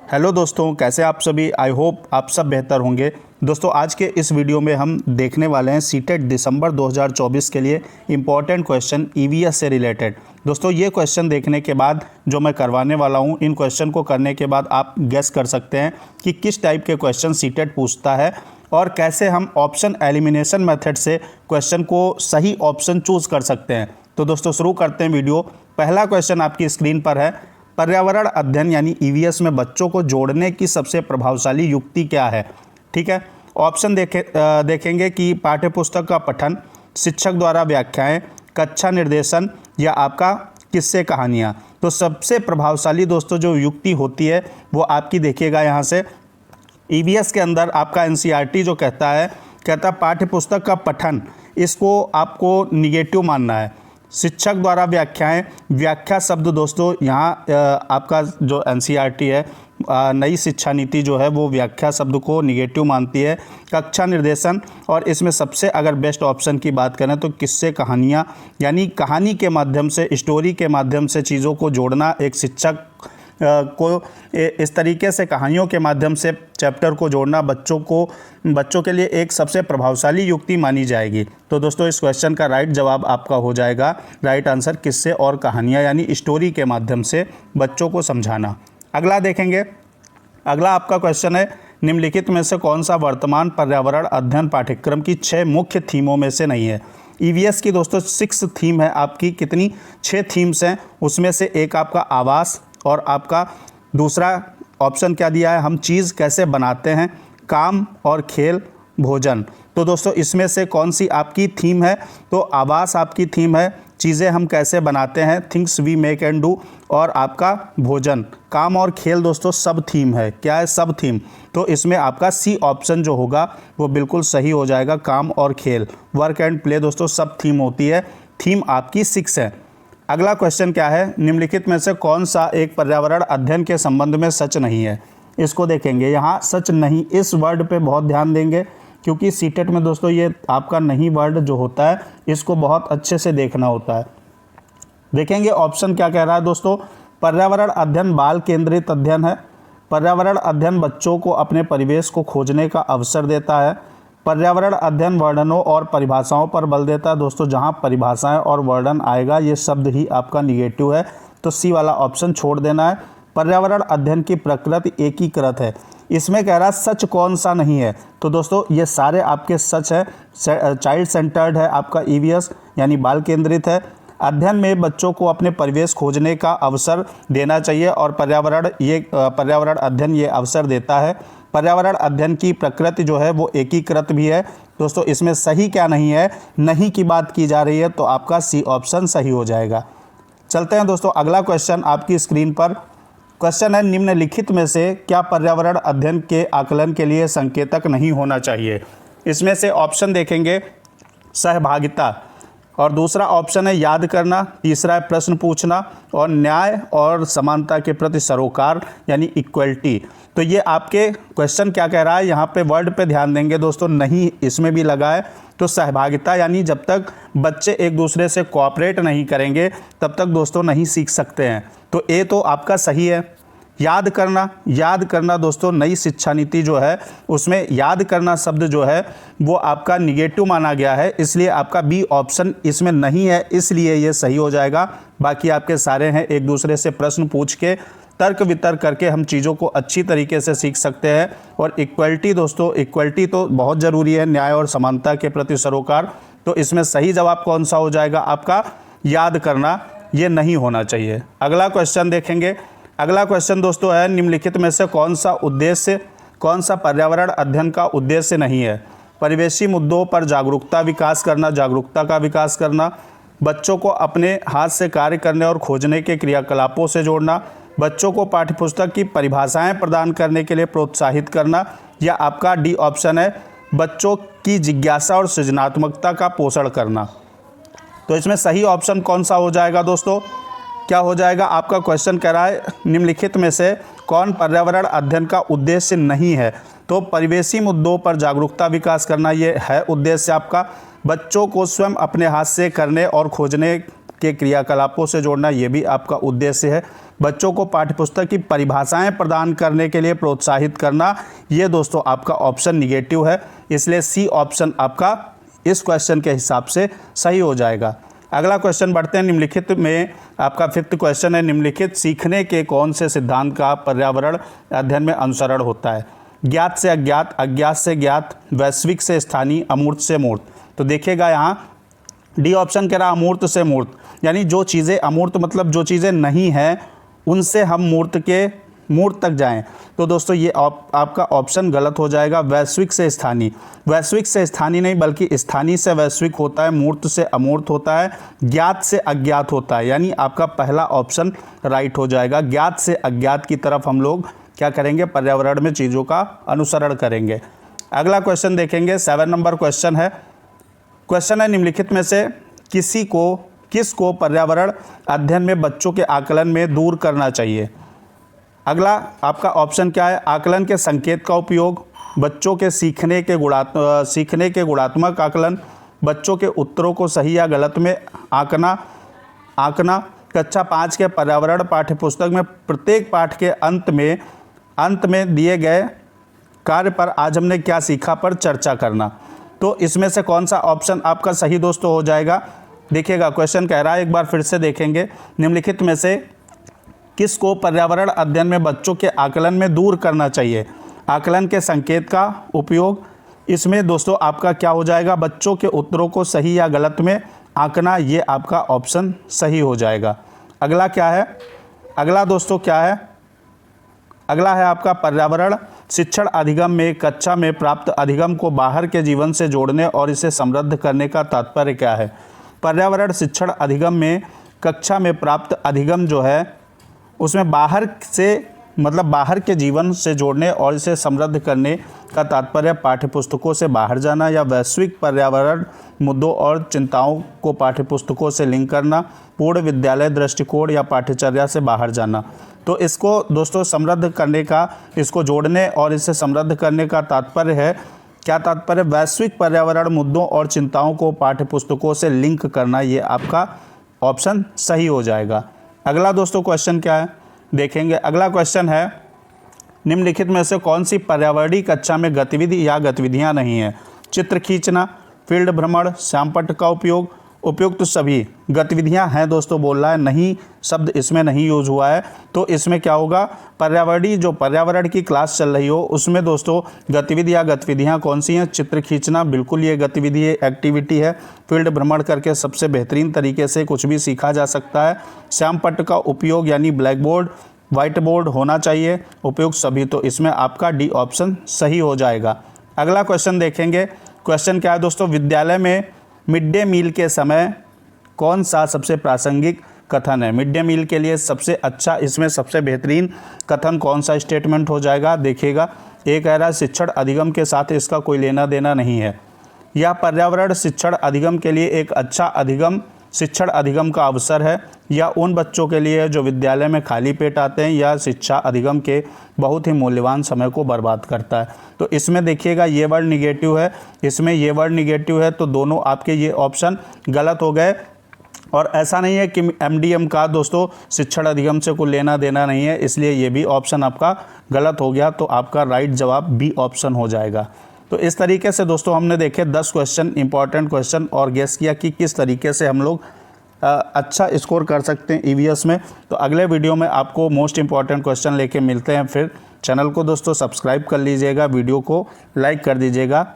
Hello दोस्तों, कैसे आप सभी। आई होप आप सब बेहतर होंगे। दोस्तों, आज के इस वीडियो में हम देखने वाले हैं सीटेट दिसंबर 2024 के लिए इम्पॉर्टेंट क्वेश्चन ईवीएस से रिलेटेड। दोस्तों, ये क्वेश्चन देखने के बाद जो मैं करवाने वाला हूँ, इन क्वेश्चन को करने के बाद आप गेस कर सकते हैं कि किस टाइप के क्वेश्चन सीटेट पूछता है और कैसे हम ऑप्शन एलिमिनेशन मेथड से क्वेश्चन को सही ऑप्शन चूज़ कर सकते हैं। तो दोस्तों, शुरू करते हैं वीडियो। पहला क्वेश्चन आपकी स्क्रीन पर है, पर्यावरण अध्ययन यानी ईवीएस में बच्चों को जोड़ने की सबसे प्रभावशाली युक्ति क्या है। ठीक है, ऑप्शन देखेंगे कि पाठ्यपुस्तक का पठन, शिक्षक द्वारा व्याख्याएं, कक्षा निर्देशन या आपका किस्से कहानियाँ। तो सबसे प्रभावशाली दोस्तों जो युक्ति होती है वो आपकी देखिएगा यहाँ से ईवीएस के अंदर आपका एनसीईआरटी जो कहता है पाठ्यपुस्तक का पठन, इसको आपको निगेटिव मानना है। शिक्षक द्वारा व्याख्याएं, व्याख्या शब्द दोस्तों यहाँ आपका जो एनसीईआरटी है नई शिक्षा नीति जो है वो व्याख्या शब्द को निगेटिव मानती है। कक्षा निर्देशन, और इसमें सबसे अगर बेस्ट ऑप्शन की बात करें तो किस्से कहानियाँ, यानी कहानी के माध्यम से, स्टोरी के माध्यम से चीज़ों को जोड़ना। एक शिक्षक को इस तरीके से कहानियों के माध्यम से चैप्टर को जोड़ना बच्चों के लिए एक सबसे प्रभावशाली युक्ति मानी जाएगी। तो दोस्तों, इस क्वेश्चन का राइट जवाब आपका हो जाएगा, राइट आंसर किस्से और कहानियाँ यानी स्टोरी के माध्यम से बच्चों को समझाना। अगला देखेंगे। अगला आपका क्वेश्चन है, निम्नलिखित में से कौन सा वर्तमान पर्यावरण अध्ययन पाठ्यक्रम की 6 मुख्य थीमों में से नहीं है। ईवीएस की दोस्तों 6 थीम है आपकी। कितनी? 6 थीम्स हैं। उसमें से एक आपका आवास, और आपका दूसरा ऑप्शन क्या दिया है, हम चीज़ कैसे बनाते हैं, काम और खेल, भोजन। तो दोस्तों, इसमें से कौन सी आपकी थीम है? तो आवास आपकी थीम है, चीज़ें हम कैसे बनाते हैं, things we make and do, और आपका भोजन, काम और खेल दोस्तों सब थीम है। क्या है? सब थीम। तो इसमें आपका सी ऑप्शन जो होगा वो बिल्कुल सही हो जाएगा, काम और खेल। वर्क एंड प्ले दोस्तों सब थीम होती है। थीम आपकी 6 है। अगला क्वेश्चन क्या है, निम्नलिखित में से कौन सा एक पर्यावरण अध्ययन के संबंध में सच नहीं है। इसको देखेंगे। यहाँ सच नहीं, इस वर्ड पे बहुत ध्यान देंगे क्योंकि सीटेट में दोस्तों ये आपका नहीं वर्ड जो होता है इसको बहुत अच्छे से देखना होता है। देखेंगे ऑप्शन क्या कह रहा है दोस्तों। पर्यावरण अध्ययन बाल केंद्रित अध्ययन है। पर्यावरण अध्ययन बच्चों को अपने परिवेश को खोजने का अवसर देता है। पर्यावरण अध्ययन वर्णनों और परिभाषाओं पर बल देता है। दोस्तों, जहां परिभाषाएं और वर्णन आएगा ये शब्द ही आपका निगेटिव है, तो सी वाला ऑप्शन छोड़ देना है। पर्यावरण अध्ययन की प्रकृति एकीकृत है। इसमें कह रहा है सच कौन सा नहीं है। तो दोस्तों, ये सारे आपके सच है। चाइल्ड सेंटर्ड है आपका ईवीएस, यानी बाल केंद्रित है। अध्ययन में बच्चों को अपने परिवेश खोजने का अवसर देना चाहिए और पर्यावरण अध्ययन ये अवसर देता है। पर्यावरण अध्ययन की प्रकृति जो है वो एकीकृत भी है। दोस्तों, इसमें सही क्या नहीं है, नहीं की बात की जा रही है, तो आपका सी ऑप्शन सही हो जाएगा। चलते हैं दोस्तों, अगला क्वेश्चन आपकी स्क्रीन पर। क्वेश्चन है, निम्नलिखित में से क्या पर्यावरण अध्ययन के आकलन के लिए संकेतक नहीं होना चाहिए। इसमें से ऑप्शन देखेंगे, सहभागिता, और दूसरा ऑप्शन है याद करना, तीसरा है प्रश्न पूछना, और न्याय और समानता के प्रति सरोकार यानी इक्वलिटी। तो ये आपके क्वेश्चन क्या कह रहा है, यहाँ पे वर्ड पे ध्यान देंगे दोस्तों, नहीं इसमें भी लगा है। तो सहभागिता यानी जब तक बच्चे एक दूसरे से कोऑपरेट नहीं करेंगे तब तक दोस्तों नहीं सीख सकते हैं। तो ए तो आपका सही है। याद करना दोस्तों नई शिक्षा नीति जो है उसमें याद करना शब्द जो है वो आपका निगेटिव माना गया है, इसलिए आपका बी ऑप्शन इसमें नहीं है, इसलिए ये सही हो जाएगा। बाकी आपके सारे हैं एक दूसरे से प्रश्न पूछ के, तर्क वितर्क करके हम चीज़ों को अच्छी तरीके से सीख सकते हैं। और इक्वलिटी दोस्तों, इक्वलिटी तो बहुत ज़रूरी है, न्याय और समानता के प्रति सरोकार। तो इसमें सही जवाब कौन सा हो जाएगा आपका, याद करना, ये नहीं होना चाहिए। अगला क्वेश्चन देखेंगे। अगला क्वेश्चन दोस्तों है, निम्नलिखित में से कौन सा पर्यावरण अध्ययन का उद्देश्य नहीं है। परिवेशी मुद्दों पर जागरूकता का विकास करना, बच्चों को अपने हाथ से कार्य करने और खोजने के क्रियाकलापों से जोड़ना, बच्चों को पाठ्यपुस्तक की परिभाषाएं प्रदान करने के लिए प्रोत्साहित करना, या आपका डी ऑप्शन है बच्चों की जिज्ञासा और सृजनात्मकता का पोषण करना। तो इसमें सही ऑप्शन कौन सा हो जाएगा दोस्तों, क्या हो जाएगा आपका क्वेश्चन कह रहा है निम्नलिखित में से कौन पर्यावरण अध्ययन का उद्देश्य नहीं है। तो परिवेशी मुद्दों पर जागरूकता विकास करना ये है उद्देश्य आपका। बच्चों को स्वयं अपने हाथ से करने और खोजने के क्रियाकलापों से जोड़ना, ये भी आपका उद्देश्य है। बच्चों को पाठ्यपुस्तक की परिभाषाएं प्रदान करने के लिए प्रोत्साहित करना, ये दोस्तों आपका ऑप्शन निगेटिव है, इसलिए सी ऑप्शन आपका इस क्वेश्चन के हिसाब से सही हो जाएगा। अगला क्वेश्चन बढ़ते हैं। निम्नलिखित में आपका 5th क्वेश्चन है, निम्नलिखित सीखने के कौन से सिद्धांत का पर्यावरण अध्ययन में अनुसरण होता है? ज्ञात से अज्ञात, अज्ञात से ज्ञात, वैश्विक से स्थानीय, अमूर्त से मूर्त। तो देखिएगा यहाँ डी ऑप्शन कह रहा अमूर्त से मूर्त, यानी जो चीज़ें अमूर्त मतलब जो चीज़ें नहीं हैं उनसे हम मूर्त तक जाएं। तो दोस्तों ये आपका ऑप्शन गलत हो जाएगा। वैश्विक से स्थानीय, वैश्विक से स्थानीय नहीं बल्कि स्थानीय से वैश्विक होता है, मूर्त से अमूर्त होता है, ज्ञात से अज्ञात होता है, यानी आपका पहला ऑप्शन राइट हो जाएगा। ज्ञात से अज्ञात की तरफ हम लोग क्या करेंगे? पर्यावरण में चीज़ों का अनुसरण करेंगे। अगला क्वेश्चन देखेंगे, 7 नंबर क्वेश्चन है। क्वेश्चन है निम्नलिखित में से किसको पर्यावरण अध्ययन में बच्चों के आकलन में दूर करना चाहिए? अगला आपका ऑप्शन क्या है? आकलन के संकेत का उपयोग, बच्चों के सीखने के गुणात्मक आकलन, बच्चों के उत्तरों को सही या गलत में आंकना। कक्षा 5 के पर्यावरण पाठ्यपुस्तक में प्रत्येक पाठ के अंत में दिए गए कार्य पर आज हमने क्या सीखा पर चर्चा करना। तो इसमें से कौन सा ऑप्शन आपका सही दोस्तों हो जाएगा? देखिएगा क्वेश्चन कह रहा है, एक बार फिर से देखेंगे, निम्नलिखित में से किसको पर्यावरण अध्ययन में बच्चों के आकलन में दूर करना चाहिए? आकलन के संकेत का उपयोग, इसमें दोस्तों आपका क्या हो जाएगा? बच्चों के उत्तरों को सही या गलत में आंकना, ये आपका ऑप्शन सही हो जाएगा। अगला क्या है? अगला दोस्तों क्या है? अगला है आपका पर्यावरण शिक्षण अधिगम में कक्षा में प्राप्त अधिगम को बाहर के जीवन से जोड़ने और इसे समृद्ध करने का तात्पर्य क्या है? पर्यावरण शिक्षण अधिगम में कक्षा में प्राप्त अधिगम जो है उसमें बाहर से मतलब बाहर के जीवन से जोड़ने और इसे समृद्ध करने का तात्पर्य पाठ्यपुस्तकों से बाहर जाना या वैश्विक पर्यावरण मुद्दों और चिंताओं को पाठ्यपुस्तकों से लिंक करना, पूर्ण विद्यालय दृष्टिकोण या पाठ्यचर्या से बाहर जाना। तो इसको दोस्तों समृद्ध करने का, इसको जोड़ने और इसे समृद्ध करने का तात्पर्य है, क्या तात्पर्य? वैश्विक पर्यावरण मुद्दों और चिंताओं को पाठ्यपुस्तकों से लिंक करना, ये आपका ऑप्शन सही हो जाएगा। अगला दोस्तों क्वेश्चन क्या है देखेंगे। अगला क्वेश्चन है, निम्नलिखित में से कौन सी पर्यावरणीय कक्षा में गतिविधि या गतिविधियां नहीं है? चित्र खींचना, फील्ड भ्रमण, श्यामपट्ट का उपयोग, उपयुक्त सभी गतिविधियां हैं दोस्तों बोल रहा है, नहीं शब्द इसमें नहीं यूज हुआ है। तो इसमें क्या होगा? पर्यावरणीय जो पर्यावरण की क्लास चल रही हो उसमें दोस्तों गतिविधि या गतिविधियां कौन सी हैं? चित्र खींचना, बिल्कुल ये गतिविधि एक्टिविटी है। फील्ड भ्रमण करके सबसे बेहतरीन तरीके से कुछ भी सीखा जा सकता है। श्यामपट्ट का उपयोग यानी ब्लैक बोर्ड, व्हाइट बोर्ड होना चाहिए, उपयुक्त सभी। तो इसमें आपका डी ऑप्शन सही हो जाएगा। अगला क्वेश्चन देखेंगे। क्वेश्चन क्या है दोस्तों? विद्यालय में मिड डे मील के समय कौन सा सबसे प्रासंगिक कथन है? मिड डे मील के लिए सबसे अच्छा, इसमें सबसे बेहतरीन कथन कौन सा स्टेटमेंट हो जाएगा? देखिएगा, एक कह रहा है शिक्षण अधिगम के साथ इसका कोई लेना देना नहीं है, या पर्यावरण शिक्षण अधिगम के लिए एक अच्छा शिक्षण अधिगम का अवसर है, या उन बच्चों के लिए जो विद्यालय में खाली पेट आते हैं, या शिक्षा अधिगम के बहुत ही मूल्यवान समय को बर्बाद करता है। तो इसमें देखिएगा ये वर्ड निगेटिव है, इसमें ये वर्ड निगेटिव है, तो दोनों आपके ये ऑप्शन गलत हो गए। और ऐसा नहीं है कि एमडीएम का दोस्तों शिक्षण अधिगम से कोई लेना देना नहीं है, इसलिए ये भी ऑप्शन आपका गलत हो गया। तो आपका राइट जवाब बी ऑप्शन हो जाएगा। तो इस तरीके से दोस्तों हमने देखे 10 क्वेश्चन, इंपॉर्टेंट क्वेश्चन, और गेस किया कि किस तरीके से हम लोग अच्छा स्कोर कर सकते हैं ईवीएस में। तो अगले वीडियो में आपको मोस्ट इंपॉर्टेंट क्वेश्चन लेके मिलते हैं। फिर चैनल को दोस्तों सब्सक्राइब कर लीजिएगा, वीडियो को लाइक कर दीजिएगा।